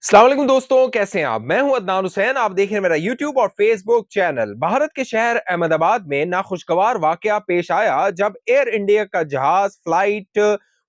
अस्सलाम वालेकुम दोस्तों, कैसे हैं आप। मैं हूं अदनान हुसैन। आप देख रहे हैं मेरा यूट्यूब और फेसबुक चैनल। भारत के शहर अहमदाबाद में नाखुशगवार वाकया पेश आया जब एयर इंडिया का जहाज फ्लाइट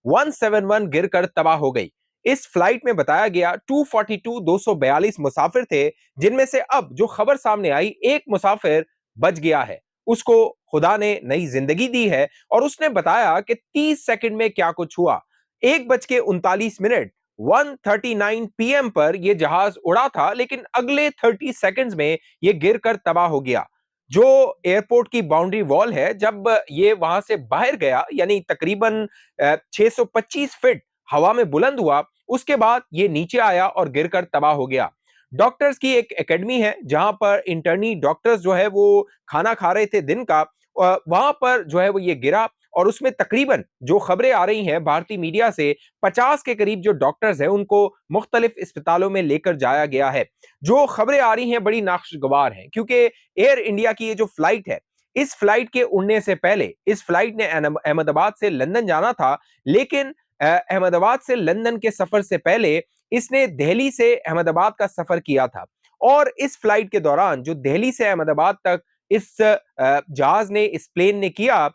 171 गिरकर तबाह हो गई। इस फ्लाइट में बताया गया 242 मुसाफिर थे, जिनमें से अब जो खबर सामने आई, एक मुसाफिर बच गया है। उसको खुदा ने नई जिंदगी दी है और उसने बताया कि 30 सेकंड में क्या कुछ हुआ। 1:39 1:39 पीएम पर यह जहाज उड़ा था, लेकिन अगले 30 सेकंड्स में यह गिरकर तबाह हो गया। जो एयरपोर्ट की बाउंड्री वॉल है, जब ये वहां से बाहर गया, यानी तकरीबन 625 फीट हवा में बुलंद हुआ, उसके बाद ये नीचे आया और गिरकर तबाह हो गया। डॉक्टर्स की एक एकेडमी है जहां पर इंटर्नी डॉक्टर्स जो है वो खाना खा रहे थे दिन का। वहां पर जो है वो ये गिरा और उसमें तकरीबन जो खबरें आ रही हैं भारतीय मीडिया से, 50 के करीब जो डॉक्टर्स हैं उनको मुख्तलिफ अस्पतालों में लेकर जाया गया है। जो खबरें आ रही हैं बड़ी नाखुशगवार हैं, क्योंकि एयर इंडिया की ये जो फ्लाइट है, इस फ्लाइट के उड़ने से पहले इस फ्लाइट ने अहमदाबाद से लंदन जाना था। लेकिन अहमदाबाद से लंदन के सफर से पहले इसने दिल्ली से अहमदाबाद का सफर किया था। और इस फ्लाइट के दौरान जो दिल्ली से अहमदाबाद तक इस जहाज ने, इस प्लेन ने किया,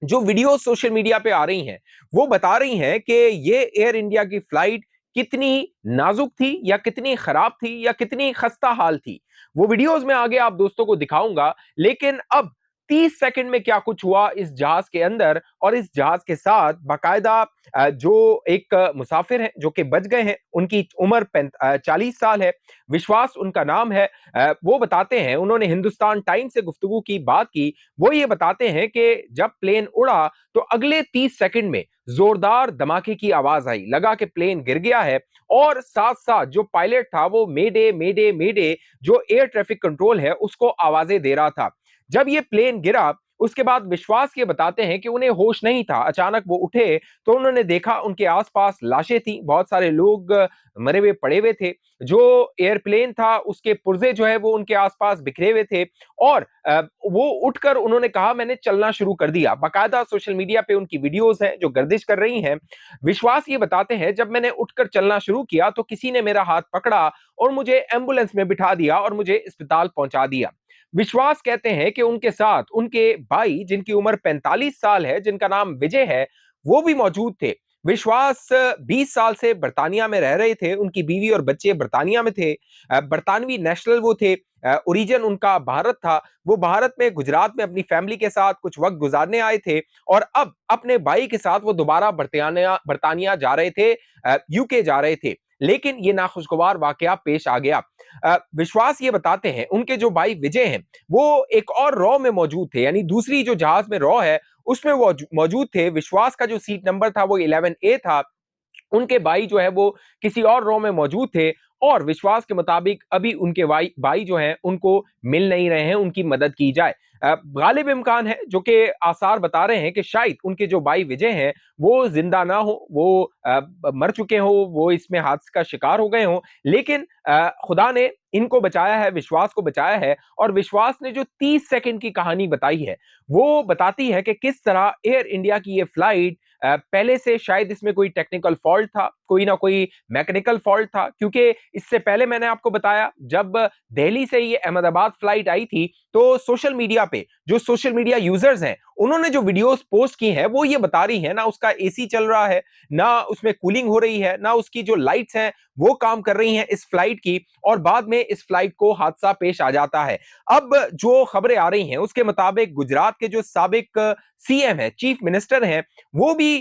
जो वीडियो सोशल मीडिया पे आ रही हैं, वो बता रही हैं कि ये एयर इंडिया की फ्लाइट कितनी नाजुक थी, या कितनी खराब थी, या कितनी खस्ता हाल थी। वो वीडियोस में आगे आप दोस्तों को दिखाऊंगा। लेकिन अब 30 सेकंड में क्या कुछ हुआ इस जहाज के अंदर और इस जहाज के साथ, बाकायदा जो एक मुसाफिर हैं जो कि बच गए हैं, उनकी उम्र 40 साल है, विश्वास उनका नाम है। वो बताते हैं, उन्होंने हिंदुस्तान टाइम्स से गुफ्तगू की बात की। वो ये बताते हैं कि जब प्लेन उड़ा तो अगले 30 सेकंड में जोरदार धमाके की आवाज आई, लगा कि प्लेन गिर गया है। और साथ साथ जो पायलट था वो मेडे मेडे मेडे, जो एयर ट्रैफिक कंट्रोल है, उसको आवाजें दे रहा था। जब ये प्लेन गिरा, उसके बाद विश्वास ये बताते हैं कि उन्हें होश नहीं था। अचानक वो उठे तो उन्होंने देखा उनके आसपास लाशें थी, बहुत सारे लोग मरे हुए पड़े हुए थे। जो एयरप्लेन था उसके पुर्जे जो है वो उनके आसपास बिखरे हुए थे। और वो उठकर उन्होंने कहा, मैंने चलना शुरू कर दिया। बाकायदा सोशल मीडिया पे उनकी वीडियोस हैं जो गर्दिश कर रही हैं। विश्वास ये बताते हैं, जब मैंने उठकर चलना शुरू किया तो किसी ने मेरा हाथ पकड़ा और मुझे एम्बुलेंस में बिठा दिया और मुझे अस्पताल पहुंचा दिया। विश्वास कहते हैं कि उनके साथ उनके भाई, जिनकी उम्र 45 साल है, जिनका नाम विजय है, वो भी मौजूद थे। विश्वास 20 साल से बर्तानिया में रह रहे थे, उनकी बीवी और बच्चे बर्तानिया में थे। बर्तानवी नेशनल वो थे। ओरिजिन उनका भारत था। वो भारत में, गुजरात में अपनी फैमिली के साथ कुछ वक्त गुजारने आए थे और अब अपने भाई के साथ वो दोबारा बर्तानिया बर्तानिया जा रहे थे, यूके जा रहे थे। लेकिन ये नाखुशगवार वाकया पेश आ गया। विश्वास ये बताते हैं, उनके जो भाई विजय हैं, वो एक और रॉ में मौजूद थे, यानी दूसरी जो जहाज में रॉ है उसमें वो मौजूद थे। विश्वास का जो सीट नंबर था वो 11A था। उनके भाई जो है वो किसी और रो में मौजूद थे। और विश्वास के मुताबिक अभी उनके भाई भाई जो हैं उनको मिल नहीं रहे हैं, उनकी मदद की जाए। गालिब इम्कान है, जो कि आसार बता रहे हैं कि शायद उनके जो भाई विजय हैं वो जिंदा ना हो, वो मर चुके हो, वो इसमें हादसे का शिकार हो गए हों। लेकिन खुदा ने इनको बचाया है, विश्वास को बचाया है। और विश्वास ने जो 30 सेकंड की कहानी बताई है, वो बताती है कि किस तरह एयर इंडिया की ये फ्लाइट, पहले से शायद इसमें कोई टेक्निकल फॉल्ट था, कोई ना कोई मैकेनिकल फॉल्ट था। क्योंकि इससे पहले मैंने आपको बताया, जब दिल्ली से ये अहमदाबाद फ्लाइट आई थी तो सोशल मीडिया पे जो सोशल मीडिया यूजर्स हैं, उन्होंने जो वीडियोस पोस्ट की हैं वो ये बता रही हैं, ना उसका एसी चल रहा है, ना उसमें कूलिंग हो रही है, ना उसकी जो लाइट्स हैं वो काम कर रही हैं इस फ्लाइट की। और बाद में इस फ्लाइट को हादसा पेश आ जाता है। अब जो खबरें आ रही हैं उसके मुताबिक गुजरात के जो साबिक सीएम है, चीफ मिनिस्टर हैं, वो भी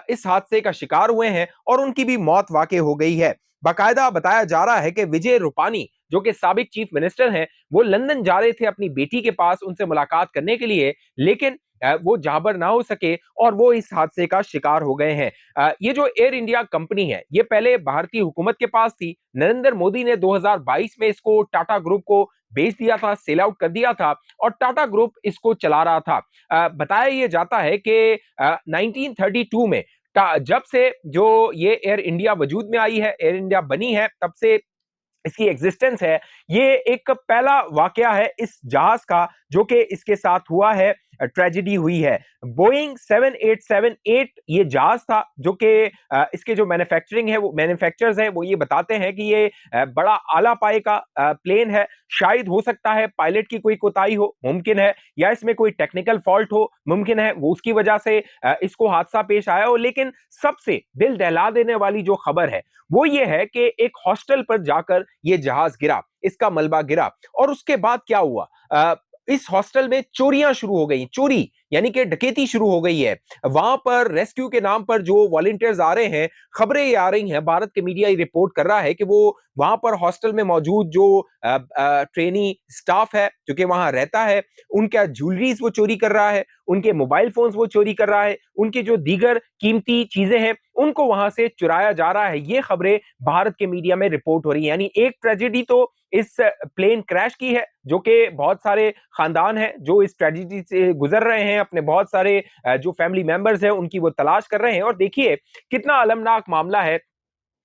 इस हादसे का शिकार हुए हैं और उनकी भी मौत वाकई हो गई है। बाकायदा बताया जा रहा है कि विजय रूपानी, जो कि साबिक चीफ मिनिस्टर हैं, वो लंदन जा रहे थे अपनी बेटी के पास उनसे मुलाकात करने के लिए। लेकिन वो जाबर ना हो सके और वो इस हादसे का शिकार हो गए हैं। ये जो एयर इंडिया कंपनी है, ये पहले भारतीय हुकूमत के पास थी। नरेंद्र मोदी ने 2022 में इसको टाटा ग्रुप को बेच दिया था, सेल आउट कर दिया था और टाटा ग्रुप इसको चला रहा था। बताया यह जाता है कि 1932 में जब से जो ये एयर इंडिया वजूद में आई है, एयर इंडिया बनी है, तब से इसकी एग्जिस्टेंस है। ये एक पहला वाकया है इस जहाज का जो कि इसके साथ हुआ है। ट्रेजेडी हुई है। बोइंग 7878 ये जहाज था जो कि इसके जो मैन्युफैक्चरिंग है, वो मैन्युफैक्चरर्स हैं वो ये बताते हैं कि ये बड़ा आला पाए का प्लेन है। शायद हो सकता है पायलट की कोई कोताही हो, मुमकिन है, या इसमें कोई टेक्निकल फॉल्ट हो, मुमकिन है, वो उसकी वजह से इसको हादसा पेश आया हो। लेकिन सबसे दिल दहला देने वाली जो खबर है वो ये है कि एक हॉस्टल पर जाकर ये जहाज गिरा, इसका मलबा गिरा, और उसके बाद क्या हुआ, इस हॉस्टल में चोरियां शुरू हो गई, चोरी यानी कि डकैती शुरू हो गई है। वहां पर रेस्क्यू के नाम पर जो वॉलंटियर्स आ रहे हैं, खबरें ये आ रही हैं, भारत के मीडिया ये रिपोर्ट कर रहा है कि वो वहां पर हॉस्टल में मौजूद जो ट्रेनी स्टाफ है जो कि वहां रहता है, उनका ज्वेलरीज वो चोरी कर रहा है, उनके मोबाइल फोन्स वो चोरी कर रहा है, उनकी जो दीगर कीमती चीजें हैं उनको वहां से चुराया जा रहा है। ये खबरें भारत के मीडिया में रिपोर्ट हो रही है। यानी एक ट्रेजेडी तो इस प्लेन क्रैश की है, जो कि बहुत सारे खानदान हैं जो इस ट्रेजेडी से गुजर रहे हैं, अपने बहुत सारे जो फैमिली मेंबर्स हैं उनकी वो तलाश कर रहे हैं। और देखिए कितना अलमनाक मामला है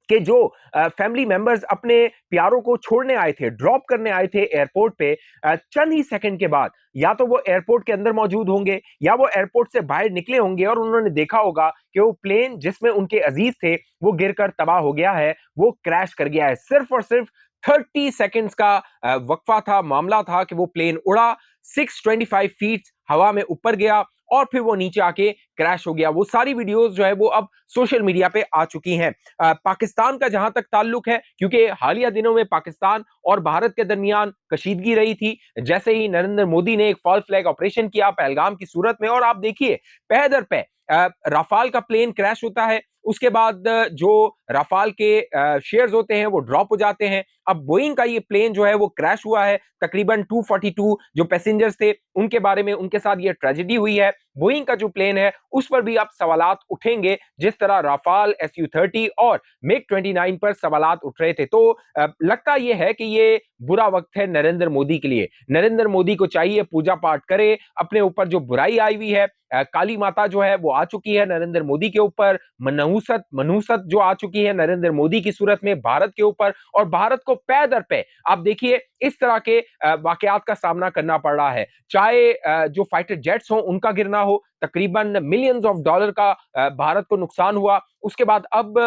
कि जो फैमिली मेंबर्स अपने प्यारों को छोड़ने आए थे, ड्रॉप करने आए थे एयरपोर्ट पे, चंद ही सेकंड के बाद या तो वो एयरपोर्ट के अंदर मौजूद होंगे या वो एयरपोर्ट से बाहर निकले होंगे और उन्होंने देखा होगा कि वो प्लेन जिसमें उनके अजीज थे वो गिरकर तबाह हो गया है, वो क्रैश कर गया है। सिर्फ और सिर्फ 30 सेकंड्स का वक्फा था, मामला था कि वो प्लेन उड़ा, 625 फीट हवा में ऊपर गया और फिर वो नीचे आके क्रैश हो गया। वो सारी वीडियोस जो है वो अब सोशल मीडिया पे आ चुकी हैं। पाकिस्तान का जहां तक ताल्लुक है, क्योंकि हालिया दिनों में पाकिस्तान और भारत के दरमियान कशीदगी रही थी, जैसे ही नरेंद्र मोदी ने एक फॉल फ्लैग ऑपरेशन किया पहलगाम की सूरत में, और आप देखिए पह दर पे राफाल का प्लेन क्रैश होता है, उसके बाद जो राफाल के शेयर्स होते हैं वो ड्रॉप हो जाते हैं। अब बोइंग का ये प्लेन जो है वो क्रैश हुआ है, तकरीबन 242 जो पैसेंजर्स थे उनके बारे में, उनके साथ ये ट्रेजेडी हुई है। बोइंग का जो प्लेन है उस पर भी अब सवालात उठेंगे, जिस तरह राफाल, SU-30 और MiG-29 पर सवालात उठ रहे थे। तो लगता यह है कि ये बुरा वक्त है नरेंद्र मोदी के लिए। नरेंद्र मोदी को चाहिए पूजा पाठ करे, अपने ऊपर जो बुराई आई हुई है, काली माता जो है वो आ चुकी है नरेंद्र मोदी के ऊपर, मनहूसत जो आ चुकी है नरेंद्र मोदी की सूरत में भारत के ऊपर, और भारत को पै दर पे आप देखिए इस तरह के वाकयात का सामना करना पड़ रहा है। चाहे जो फाइटर जेट्स हो उनका गिरना हो, तकरीबन मिलियंस ऑफ डॉलर का भारत को नुकसान हुआ। उसके बाद अब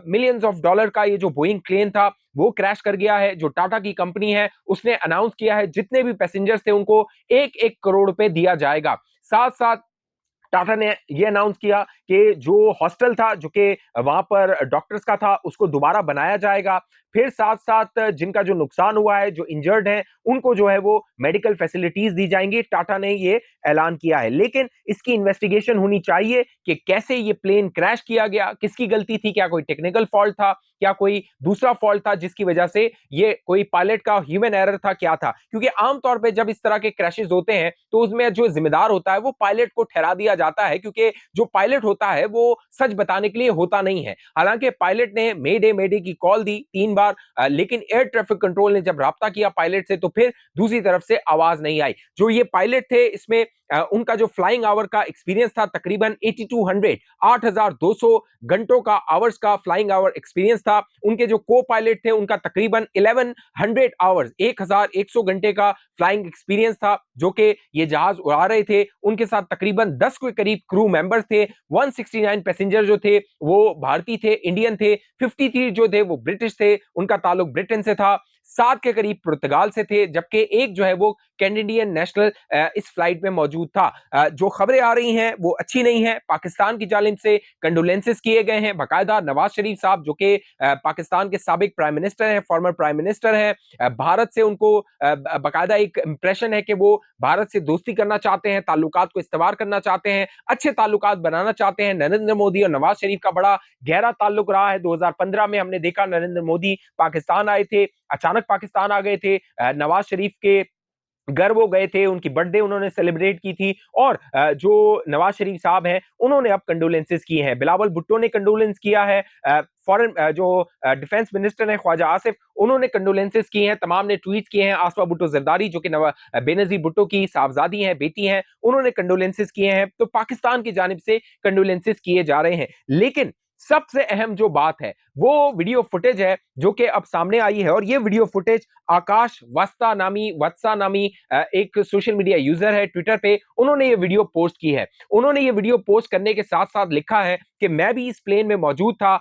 मिलियंस ऑफ डॉलर का ये जो बोइंग प्लेन था वो क्रैश कर गया है। जो टाटा की कंपनी है उसने अनाउंस किया है जितने भी पैसेंजर्स थे उनको 1-1 करोड़ रुपए दिया जाएगा। साथ साथ टाटा ने ये अनाउंस किया कि जो हॉस्टल था जो कि वहां पर डॉक्टर्स का था उसको दोबारा बनाया जाएगा। फिर साथ साथ जिनका जो नुकसान हुआ है, जो इंजर्ड हैं, उनको जो है वो मेडिकल फैसिलिटीज दी जाएंगी। टाटा ने ये ऐलान किया है, लेकिन इसकी इन्वेस्टिगेशन होनी चाहिए कि कैसे ये प्लेन क्रैश किया गया, किसकी गलती थी, क्या कोई टेक्निकल फॉल्ट था, क्या कोई दूसरा फॉल्ट था जिसकी वजह से ये कोई पायलट का ह्यूमन एरर था, क्या था। क्योंकि आमतौर पर जब इस तरह के क्रैशेस होते हैं तो उसमें जो जिम्मेदार होता है वो पायलट को ठहरा दिया जाता है, क्योंकि जो पायलट होता है वो सच बताने के लिए होता नहीं है। हालांकि पायलट ने मेडे की कॉल दी 3 बार, लेकिन एयर ट्रैफिक कंट्रोल ने जब राब्ता किया पायलट से तो फिर दूसरी तरफ से आवाज नहीं आई। जो ये पायलट थे इसमें उनका जो फ्लाइंग आवर का एक्सपीरियंस था तकरीबन 8200 8200 घंटों का आवर्स का फ्लाइंग आवर एक्सपीरियंस था। उनके जो को पायलट थे उनका तकरीबन 1100 आवर्स 1100 घंटे का फ्लाइंग एक्सपीरियंस था, जो कि ये जहाज उड़ा रहे थे। उनके साथ तकरीबन 10 के करीब क्रू मेंबर्स थे। 169 पैसेंजर जो थे वो भारतीय थे, इंडियन थे। 53 जो थे वो ब्रिटिश थे, उनका ताल्लुक ब्रिटेन से था। 7 के करीब पुर्तगाल से थे, जबकि एक जो है वो कैनेडियन नेशनल इस फ्लाइट में मौजूद था। जो खबरें आ रही हैं वो अच्छी नहीं है। पाकिस्तान की जानिब से कंडोलेंसेस किए गए हैं, बाकायदा नवाज शरीफ साहब जो कि पाकिस्तान के साबिक प्राइम मिनिस्टर हैं, फॉर्मर प्राइम मिनिस्टर हैं, भारत से उनको बाकायदा एक इंप्रेशन है कि वो भारत से दोस्ती करना चाहते हैं, ताल्लुकात को इस्तवार करना चाहते हैं, अच्छे ताल्लुकात बनाना चाहते हैं। नरेंद्र मोदी और नवाज शरीफ का बड़ा गहरा ताल्लुक रहा है। 2015 में हमने देखा नरेंद्र मोदी पाकिस्तान आए थे, अचानक पाकिस्तान आ गए थे, नवाज शरीफ के घर वो गए थे, उनकी बर्थडे उन्होंने सेलिब्रेट की थी, और जो नवाज शरीफ साहब हैं उन्होंने अब कंडोलेंसेस किए हैं। बिलावल भुट्टो ने कंडोलेंस किया है, फॉरेन जो डिफेंस मिनिस्टर हैं ख्वाजा आसिफ, उन्होंने कंडोलेंसेस किए हैं, तमाम ने ट्वीट किए हैं। आसफा भुट्टो जरदारी जो कि बेनजीर भुट्टो की साहबजादी हैं, बेटी हैं, उन्होंने कंडोलेंसेस किए हैं। तो पाकिस्तान की जानिब से कंडोलेंसेस किए जा रहे हैं, लेकिन सबसे अहम जो बात है वो वीडियो फुटेज है जो कि अब सामने आई है, और ये वीडियो फुटेज आकाश वत्सा नामी एक सोशल मीडिया यूजर है ट्विटर पे, उन्होंने ये वीडियो पोस्ट की है। उन्होंने ये वीडियो पोस्ट करने के साथ साथ लिखा है कि मैं भी इस प्लेन में मौजूद था,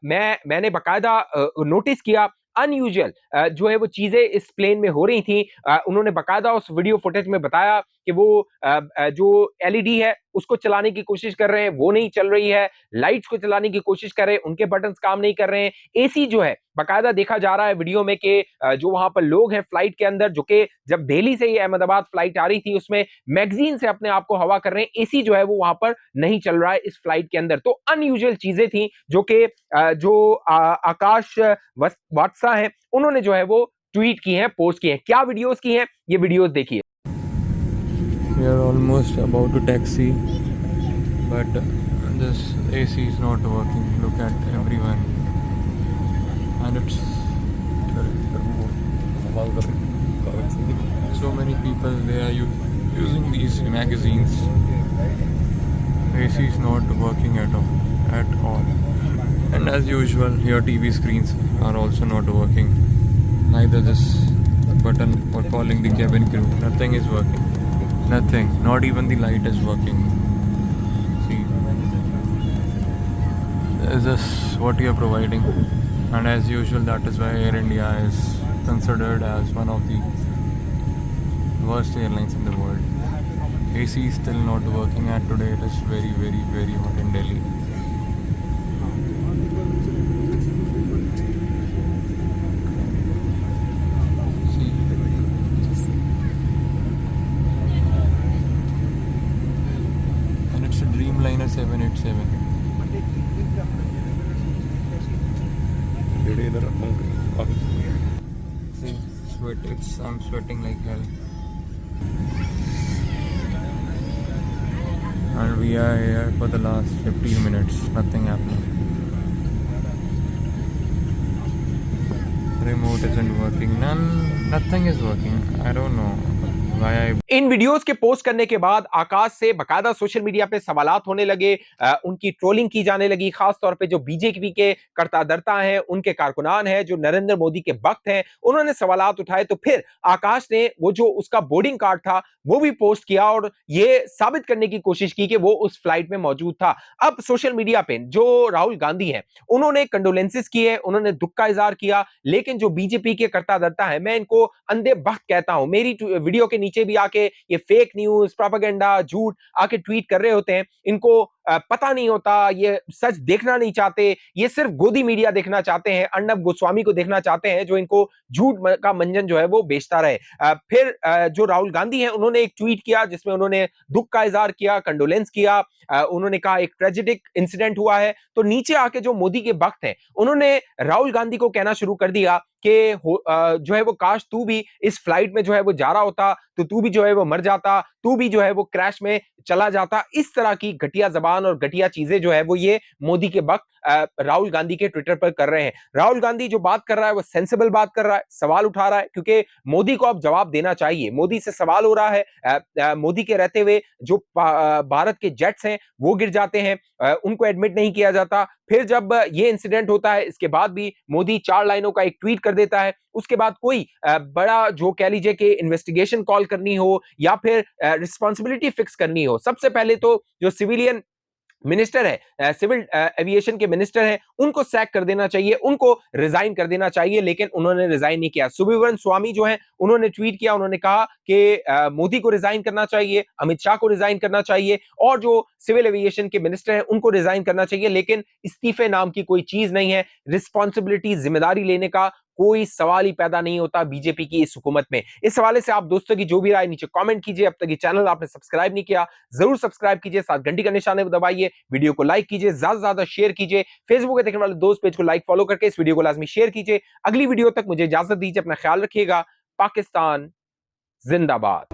मैंने बाकायदा नोटिस किया अनयूजुअल जो है वो चीजें इस प्लेन में हो रही थी। उन्होंने बाकायदा उस वीडियो फुटेज में बताया कि वो जो एलईडी है उसको चलाने की कोशिश कर रहे हैं, वो नहीं चल रही है, लाइट्स को चलाने की कोशिश कर रहे हैं, उनके बटन्स काम नहीं कर रहे हैं, एसी जो है बाकायदा देखा जा रहा है वीडियो में कि जो वहां पर लोग हैं फ्लाइट के अंदर, जो कि जब दिल्ली से ही अहमदाबाद फ्लाइट आ रही थी उसमें मैगजीन से अपने आप को हवा कर रहे हैं, एसी जो है वो वहां पर नहीं चल रहा है इस फ्लाइट के अंदर। तो अनयूजुअल चीजें थी जो कि आकाश वात्सा है उन्होंने जो है वो ट्वीट की हैं, पोस्ट की हैं। क्या वीडियोस की हैं, ये वीडियोस देखिए। We are almost about to taxi, but this AC is not working. Look at everyone, and it's so many people. They are using these magazines. AC is not working at all. And as usual, your TV screens are also not working. Neither this button for calling the cabin crew. Nothing is working. Nothing. Not even the light is working. See, is this what you are providing? And as usual, that is why Air India is considered as one of the worst airlines in the world. AC is still not working, and today it is very, very, very hot in Delhi. Dreamliner 787. See, I'm sweating like hell. And we are here for the last 15 minutes. Nothing happening. Remote isn't working. Nothing is working. I don't know. In videos के post करने के बाद आकाश से बकायदा social media पे सवालात होने लगे, उनकी ट्रोलिंग की जाने लगी, खास तौर पे जो बीजेपी के कर्ता-धर्ता हैं, उनके कारकुनान हैं, जो नरेंद्र मोदी के भक्त हैं, उन्होंने सवालात उठाए। तो फिर आकाश ने वो जो उसका बोर्डिंग कार्ड था वो भी पोस्ट किया और ये साबित करने की कोशिश की कि वो उस फ्लाइट में मौजूद था। अब सोशल मीडिया पे जो राहुल गांधी हैं उन्होंने कंडोलेंसेस किए, उन्होंने दुख का इजहार किया, लेकिन जो बीजेपी के कर्ता-धर्ता हैं, मैं इनको अंधे भक्त कहता हूं, मेरी वीडियो के नीचे भी आके ये फेक न्यूज, प्रोपेगेंडा, झूठ आके ट्वीट कर रहे होते हैं। इनको पता नहीं होता, ये सच देखना नहीं चाहते, ये सिर्फ गोदी मीडिया देखना चाहते हैं, अर्नब गोस्वामी को देखना चाहते हैं जो इनको झूठ का मंजन जो है वो बेचता रहे। फिर जो राहुल गांधी हैं उन्होंने एक ट्वीट किया जिसमें उन्होंने दुख का इजहार किया, कंडोलेंस किया, उन्होंने कहा एक ट्रेजिडिक इंसिडेंट हुआ है। तो नीचे आके जो मोदी के भक्त हैं उन्होंने राहुल गांधी को कहना शुरू कर दिया कि जो है वो काश तू भी इस फ्लाइट में जो है वो जा रहा होता, तो तू भी जो है वो मर जाता, तू भी जो है वो क्रैश में चला जाता। इस तरह की घटिया जबान और घटिया चीजें जो है वो ये मोदी के भक्त राहुल गांधी के ट्विटर पर कर रहे हैं। राहुल गांधी जो बात कर रहा है वो सेंसिबल बात कर रहा है, सवाल उठा रहा है, क्योंकि मोदी को अब जवाब देना चाहिए। मोदी से सवाल हो रहा है, मोदी के रहते हुए जो भारत के जेट्स हैं वो गिर जाते हैं, उनको एडमिट नहीं किया जाता। फिर जब ये इंसिडेंट होता है इसके बाद भी मोदी 4 लाइनों का एक ट्वीट कर देता है। उसके बाद कोई बड़ा जो कह लीजिए कि इन्वेस्टिगेशन कॉल करनी हो या फिर रिस्पांसिबिलिटी फिक्स करनी हो, सबसे पहले तो जो सिविलियन मिनिस्टर है, सिविल एविएशन के मिनिस्टर हैं, उनको सैक कर देना चाहिए, उनको रिजाइन कर देना चाहिए, लेकिन उन्होंने रिजाइन नहीं किया। सुब्रमण्यम स्वामी जो हैं उन्होंने ट्वीट किया, उन्होंने कहा कि मोदी को रिजाइन करना चाहिए, अमित शाह को रिजाइन करना चाहिए और जो सिविल एविएशन के मिनिस्टर हैं उनको रिजाइन करना चाहिए, लेकिन इस्तीफे नाम की कोई चीज नहीं है। रिस्पॉन्सिबिलिटी, जिम्मेदारी लेने का कोई सवाल ही पैदा नहीं होता बीजेपी की इस हुकूमत में। इस हवाले से आप दोस्तों की जो भी राय नीचे कमेंट कीजिए। अब तक ये चैनल आपने सब्सक्राइब नहीं किया, जरूर सब्सक्राइब कीजिए, साथ घंटी का निशान दबाइए, वीडियो को लाइक कीजिए, ज्यादा से ज्यादा शेयर कीजिए, फेसबुक पे देखने वाले दोस्त पेज को लाइक फॉलो करके इस वीडियो को लाजमी शेयर कीजिए। अगली वीडियो तक मुझे इजाजत दीजिए, अपना ख्याल रखिएगा। पाकिस्तान जिंदाबाद।